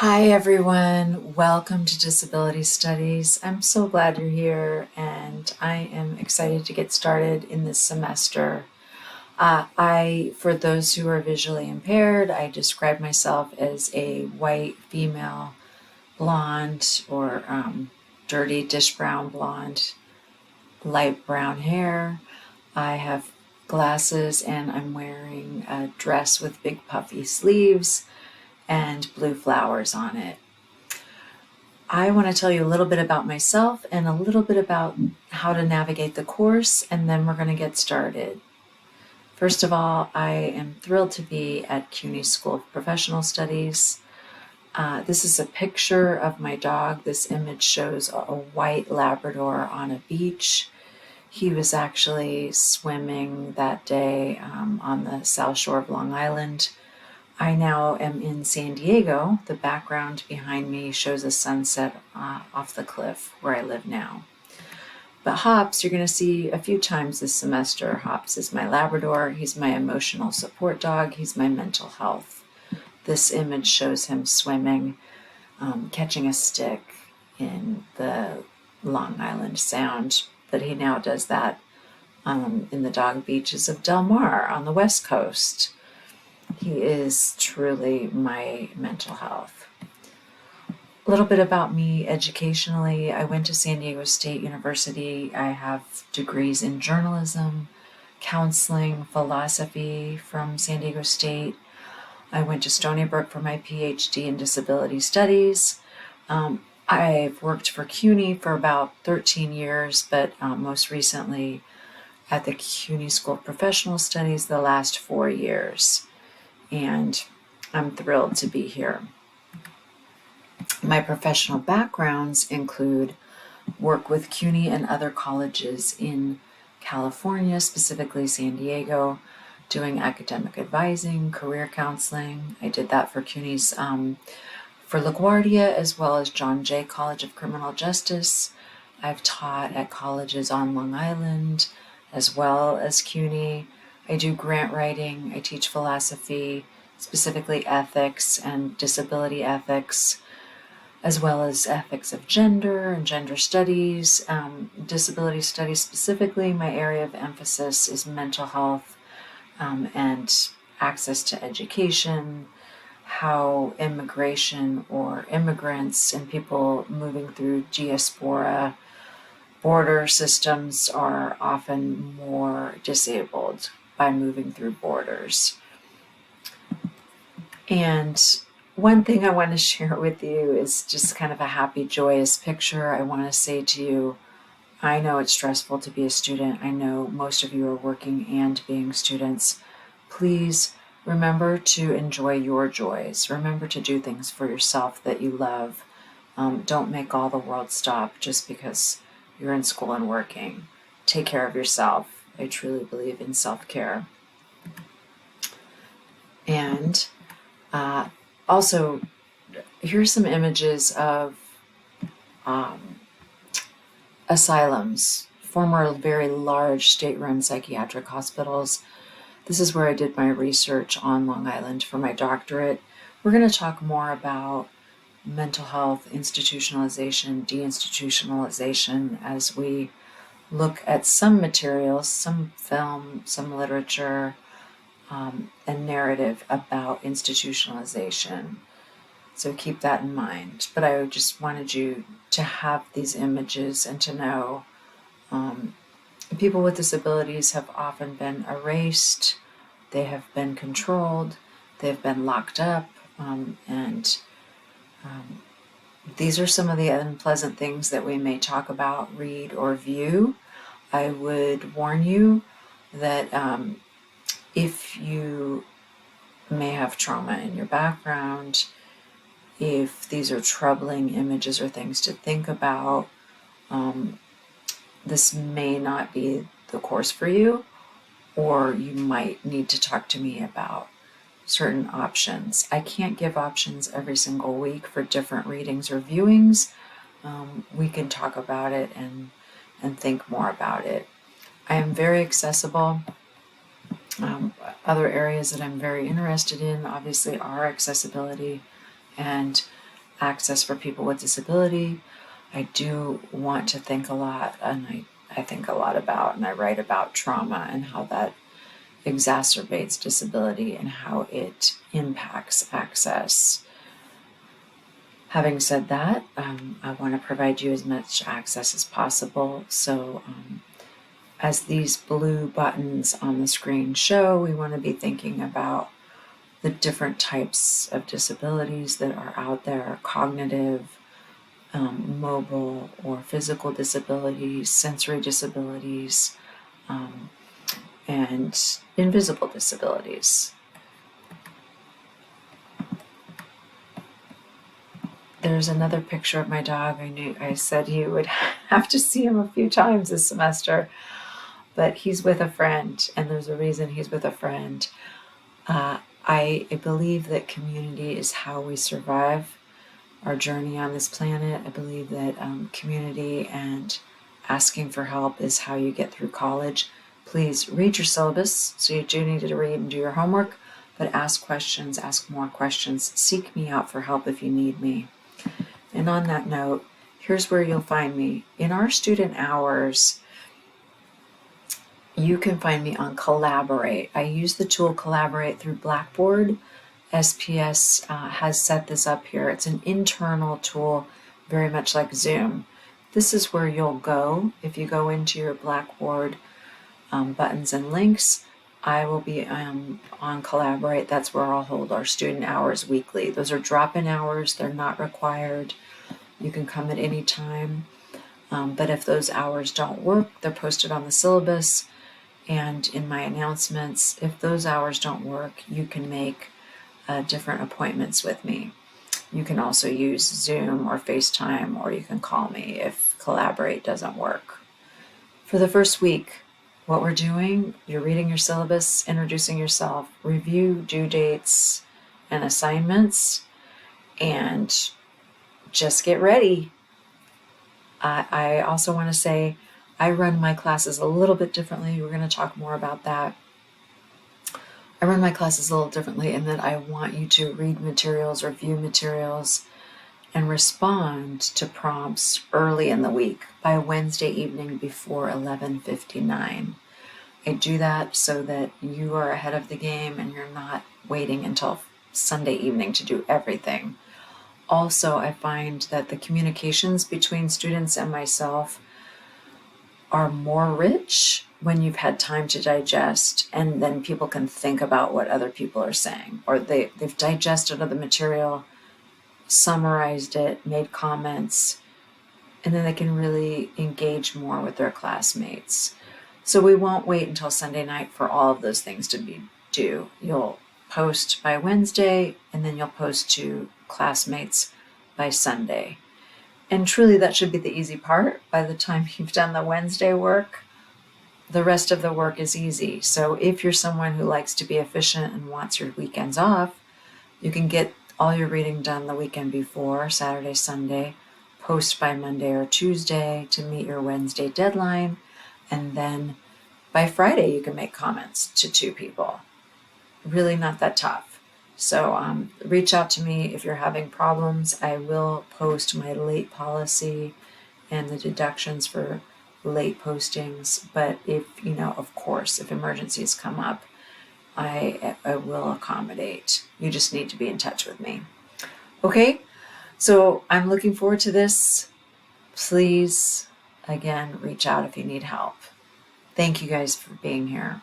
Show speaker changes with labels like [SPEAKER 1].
[SPEAKER 1] Hi everyone, welcome to Disability Studies. I'm so glad you're here and I am excited to get started in this semester. For those who are visually impaired, I describe myself as a white female blonde or dirty dish brown blonde, light brown hair. I have glasses and I'm wearing a dress with big puffy sleeves and blue flowers on it. I want to tell you a little bit about myself and a little bit about how to navigate the course, and then we're going to get started. First of all, I am thrilled to be at CUNY School of Professional Studies. This is a picture of my dog. This image shows a white Labrador on a beach. He was actually swimming that day on the South Shore of Long Island. I now am in San Diego. The background behind me shows a sunset off the cliff where I live now. But Hops, you're going to see a few times this semester. Hops is my Labrador. He's my emotional support dog. He's my mental health. This image shows him swimming, catching a stick in the Long Island Sound. But he now does that in the dog beaches of Del Mar on the West Coast. He is truly my mental health. A little bit about me educationally. I went to San Diego State University. I have degrees in journalism, counseling, philosophy from San Diego State. I went to Stony Brook for my PhD in disability studies. I've worked for CUNY for about 13 years, but most recently at the CUNY School of Professional Studies the last 4 years. And I'm thrilled to be here. My professional backgrounds include work with CUNY and other colleges in California, specifically San Diego, doing academic advising, career counseling. I did that for CUNY's for LaGuardia as well as John Jay College of Criminal Justice. I've taught at colleges on Long Island as well as CUNY. I do grant writing, I teach philosophy, specifically ethics and disability ethics, as well as ethics of gender and gender studies. Disability studies specifically, my area of emphasis is mental health and access to education, how immigration or immigrants and people moving through diaspora border systems are often more disabled by moving through borders. And one thing I want to share with you is just kind of a happy, joyous picture. I want to say to you, I know it's stressful to be a student. I know most of you are working and being students. Please remember to enjoy your joys. Remember to do things for yourself that you love. Don't make all the world stop just because you're in school and working. Take care of yourself. I truly believe in self-care. And also, here's some images of asylums, former very large state-run psychiatric hospitals. This is where I did my research on Long Island for my doctorate. We're going to talk more about mental health, institutionalization, deinstitutionalization as we look at some materials, some film, some literature, and narrative about institutionalization. So keep that in mind. But I just wanted you to have these images and to know people with disabilities have often been erased, they have been controlled, they've been locked up, and these are some of the unpleasant things that we may talk about, read, or view. I would warn you that if you may have trauma in your background, if these are troubling images or things to think about, this may not be the course for you, or you might need to talk to me about certain options. I can't give options every single week for different readings or viewings. We can talk about it and think more about it. I am very accessible. Other areas that I'm very interested in obviously are accessibility and access for people with disability. I do want to think a lot, and I think a lot about, and I write about trauma and how that exacerbates disability and how it impacts access. Having said that, I want to provide you as much access as possible. So as these blue buttons on the screen show, we want to be thinking about the different types of disabilities that are out there: cognitive, mobile or physical disabilities, sensory disabilities, and invisible disabilities. There's another picture of my dog. I said you would have to see him a few times this semester, but he's with a friend, and there's a reason he's with a friend. I believe that community is how we survive our journey on this planet. I believe that community and asking for help is how you get through college. Please read your syllabus, so you do need to read and do your homework, but ask questions, ask more questions, seek me out for help if you need me. And on that note, here's where you'll find me. In our student hours, you can find me on Collaborate. I use the tool Collaborate through Blackboard. SPS has set this up here. It's an internal tool, very much like Zoom. This is where you'll go. If you go into your Blackboard buttons and links, I will be on Collaborate. That's where I'll hold our student hours weekly. Those are drop-in hours. They're not required. You can come at any time. But if those hours don't work, they're posted on the syllabus and in my announcements. If those hours don't work, you can make different appointments with me. You can also use Zoom or FaceTime, or you can call me if Collaborate doesn't work. For the first week, what we're doing, you're reading your syllabus, introducing yourself, review due dates and assignments, and just get ready. I also want to say I run my classes a little bit differently. We're going to talk more about that. I run my classes a little differently in that I want you to read materials, review materials, and respond to prompts early in the week by Wednesday evening before 11:59. I do that so that you are ahead of the game and you're not waiting until Sunday evening to do everything. Also, I find that the communications between students and myself are more rich when you've had time to digest, and then people can think about what other people are saying, or they've digested the material, summarized it, made comments, and then they can really engage more with their classmates. So we won't wait until Sunday night for all of those things to be due. You'll post by Wednesday, and then you'll post to classmates by Sunday. And truly, that should be the easy part. By the time you've done the Wednesday work, the rest of the work is easy. So if you're someone who likes to be efficient and wants your weekends off, you can get all your reading done the weekend before, Saturday, Sunday, post by Monday or Tuesday to meet your Wednesday deadline, and then by Friday you can make comments to 2 people. Really not that tough. So reach out to me if you're having problems. I will post my late policy and the deductions for late postings, but if, of course, if emergencies come up, I will accommodate. You just need to be in touch with me. Okay, so I'm looking forward to this. Please, again, reach out if you need help. Thank you guys for being here.